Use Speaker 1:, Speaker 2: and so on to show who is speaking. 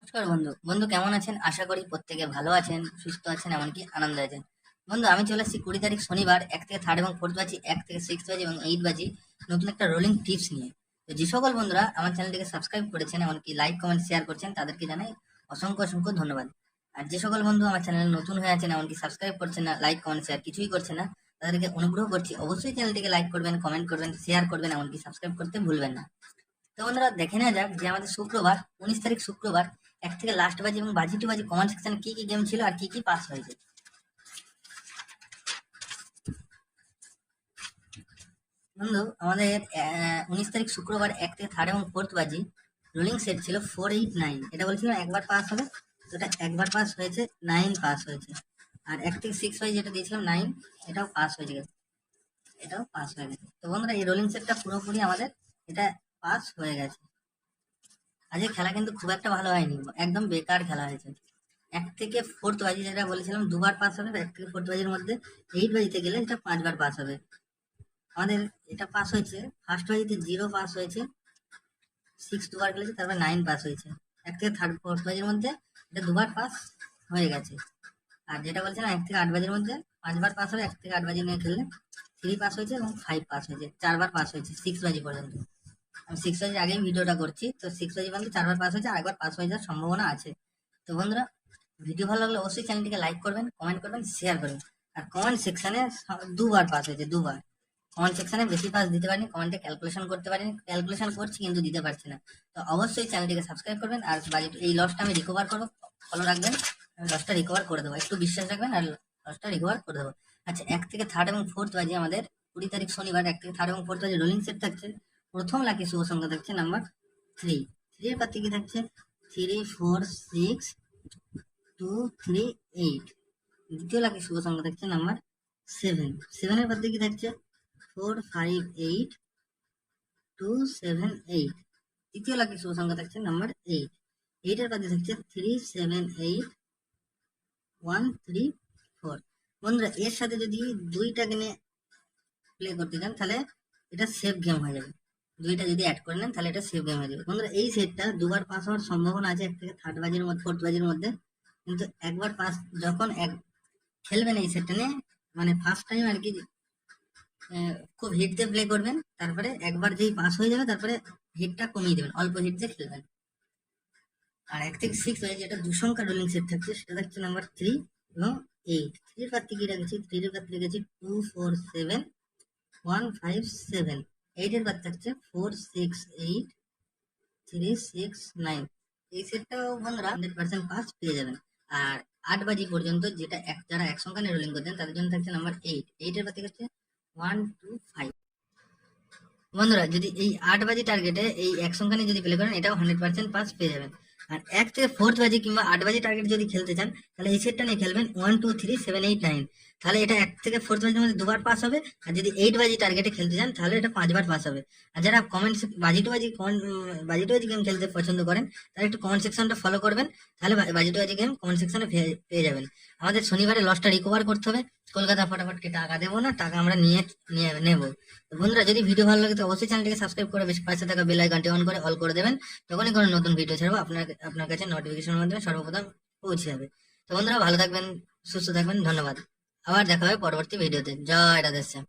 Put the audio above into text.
Speaker 1: নমস্কার বন্ধু। বন্ধু কেমন আছেন? আশা করি প্রত্যেকে ভালো আছেন, সুস্থ আছেন, এমনকি আনন্দে আছেন। বন্ধু আমি চলে এসেছি 20 তারিখ শনিবার 1 থেকে 3 এবং 4 বাজি, 1 থেকে 6 বাজি এবং 8 বাজি নতুন একটা রোলিং টিপস নিয়ে। তো যে সকল বন্ধুরা আমার চ্যানেলটিকে সাবস্ক্রাইব করেছেন, এমনকি লাইক কমেন্ট শেয়ার করছেন, তাদেরকে জানাই অসংখ্য অসংখ্য ধন্যবাদ। আর যে সকল বন্ধু আমার চ্যানেলে নতুন হয়ে আছেন, এমনকি সাবস্ক্রাইব করছেন না, লাইক কমেন্ট শেয়ার কিছুই করছেন না, তাদেরকে অনুগ্রহ করছি অবশ্যই চ্যানেলটিকে লাইক করবেন, কমেন্ট করবেন, শেয়ার করবেন, এমনকি সাবস্ক্রাইব করতে ভুলবেন না। তো বন্ধুরা দেখে নেওয়া যাক যে আমাদের শুক্রবার 19 তারিখ শুক্রবার 1 থেকে লাস্ট বাজি এবং বাজি টু বাজি কমেন্ট সেকশনে কি কি গেম ছিল আর কি কি পাস হয়েছে। বন্ধু আমাদের 19 তারিখ শুক্রবার 1 থেকে 3 এবং 4 বাজি রোলিং সেট ছিল 489। এটা বলছিলাম একবার পাস হবে, তো এটা একবার পাস হয়েছে, 9 পাস হয়েছে। আর 1 থেকে 6 বাজি যেটা দিয়েছিলাম 9, এটাও পাস হয়ে গেছে, এটাও পাস হয়ে গেছে। তো বন্ধুরা এই রোলিং সেটটা পুরোপুরি আমাদের এটা পাস হয়ে গেছে। আজকে খেলা কিন্তু খুব একটা ভালো হয়নি, একদম বেকার খেলা হয়েছে। 1 থেকে 4 বাজি যেটা বলেছিলাম দুবার পাস হবে, 1 থেকে 4 বাজির মধ্যে 8 বাজিতে গেলে এটা 5 বার পাস হবে। আমাদের এটা পাস হয়েছে, ফার্স্ট বাজিতে 0 পাস হয়েছে, 6 দুবার খেলেছে, তারপর 9 পাস হয়েছে। 1 থেকে 4 বাজির মধ্যে এটা দুবার পাস হয়ে গেছে। আর যেটা বলছিলাম 1 থেকে 8 বাজির মধ্যে 5 বার পাস হবে, 1 থেকে 8 বাজি নিয়ে খেললে 3 পাস হয়েছে এবং 5 পাস হয়েছে, 4 বার পাস হয়েছে 6 বাজি পর্যন্ত। আমি 6 বাজির আগেই ভিডিওটা করছি, তো 6 বাজি পর্যন্ত 4 বার পাস হয়েছে, আরেকবার পাস হয়ে যাওয়ার সম্ভাবনা আছে। তো বন্ধুরা ভিডিও ভালো লাগলে অবশ্যই চ্যানেলটিকে লাইক করবেন, কমেন্ট করবেন, শেয়ার করবেন। আর কমেন্ট সেকশনে দুবার পাস হয়েছে, দুবার। কমেন্ট সেকশনে বেশি পাস দিতে পারিনি, কমেন্টে ক্যালকুলেশন করতে পারিনি, ক্যালকুলেশন করছি কিন্তু দিতে পারছি না। তো অবশ্যই চ্যানেলটিকে সাবস্ক্রাইব করবেন। আর বাজেট এই লসটা আমি রিকভার করবো, ফলো রাখবেন, আমি লসটা রিকভার করে দেবো, একটু বিশ্বাস রাখবেন আর লসটা রিকভার করে দেবো। আচ্ছা 1 থেকে 3 এবং 4 বাজে আমাদের 20 তারিখ শনিবার 1 থেকে 3 এবং 4 বাজে রোলিং সেট থাকছে। প্রথম লাকি শুভ সংখ্যা থাকছে নাম্বার 3। 3 এর পাতে কি থাকছে 3 4 6 2 3 8। দ্বিতীয় লাকি শুভ সংখ্যা থাকছে নাম্বার 7। 7 এর পাতে কি থাকছে 4 5 8 2 7 8। তৃতীয় লাকি শুভ সংখ্যা থাকছে নাম্বার 8। 8 এর পাতে থাকছে 3 7 8 1 3 4। বন্ধুরা এর সাথে যদি দুইটা গেমে প্লে করতে চান তাহলে এটা সেফ গেম হয়ে যাবে। দুইটা যদি অ্যাড করে নেন তাহলে এটা সেফ গেম হয়ে যাবে। বন্ধুরা এই সেটটা দুবার পাস হওয়ার সম্ভাবনা আছে 1 থেকে 3 বাজির মধ্যে, 4 বাজির মধ্যে। কিন্তু একবার পাস যখন খেলবেন এই সেটটা নিয়ে, মানে ফার্স্ট টাইম আর কি, খুব হিট দিয়ে প্লে করবেন, তারপরে একবার যেই পাস হয়ে যাবে তারপরে হিটটা কমিয়ে দেবেন, অল্প হিট দিয়ে খেলবেন। আর 1 থেকে 6 বাজে যেটা দুসংখ্যা রোলিং সেট থাকছে সেটা থাকছে নাম্বার 3 এবং 8। 3 এর পাতে কি রেখেছি 3 এর পাতে রেখেছি 2 4 7 1 5 7। 8 এর পাতে থাকছে 4 6 8 3 6 9। এই সেটটাও বন্ধুরা 100% পাস পেয়ে যাবেন। আর 8 বাজি পর্যন্ত যেটা যারা এক সংখ্যা নিয়ে রোলিং করতেন তাদের জন্য থাকছে নাম্বার 8। 8 এর পাতে হচ্ছে 1 2 5। বন্ধুরা যদি এই 8 বাজি টার্গেটে এই এক সংখ্যা নিয়ে যদি প্লে করেন এটাও 100% পাস পেয়ে যাবেন। আর 1 থেকে 4 বাজি কিংবা 8 বাজি টার্গেট যদি খেলতে চান তাহলে এই সেটটা নিয়ে খেলবেন 1 2 3 7 8 9। তাহলে এটা 1 থেকে 4 বাজির মধ্যে দুবার পাস হবে। আর যদি 8 বাজি টার্গেটে খেলতে চান তাহলে এটা 5 বার পাস হবে। আর যারা কমেন্টস বাজি টু বাজি গেম খেলতে পছন্দ করেন তারা একটু কমেন্ট সেকশনটা ফলো করবেন, তাহলে বাজি টু বাজি গেম কমেন্ট সেকশনে পেয়ে যাবেন। আমাদের শনিবারে লসটা রিকভার করতে হবে, কলকাতা ফটাফটকে টাকা দেবো না, টাকা আমরা নিয়ে নিয়ে নেবো। তো বন্ধুরা যদি ভিডিও ভালো লাগে তো অবশ্যই চ্যানেলটিকে সাবস্ক্রাইব করে বেশি পাশে থাকা বেল আইকনটি অন করে অল করে দেবেন। যখনই কোনো নতুন ভিডিও ছাড়বো আপনার কাছে নোটিফিকেশনের মাধ্যমে সর্বপ্রথম পৌঁছে যাবে। তো বন্ধুরা ভালো থাকবেন, সুস্থ থাকবেন, ধন্যবাদ। আবার দেখা হবে পরবর্তী ভিডিওতে। জয় রাধেশ্যাম।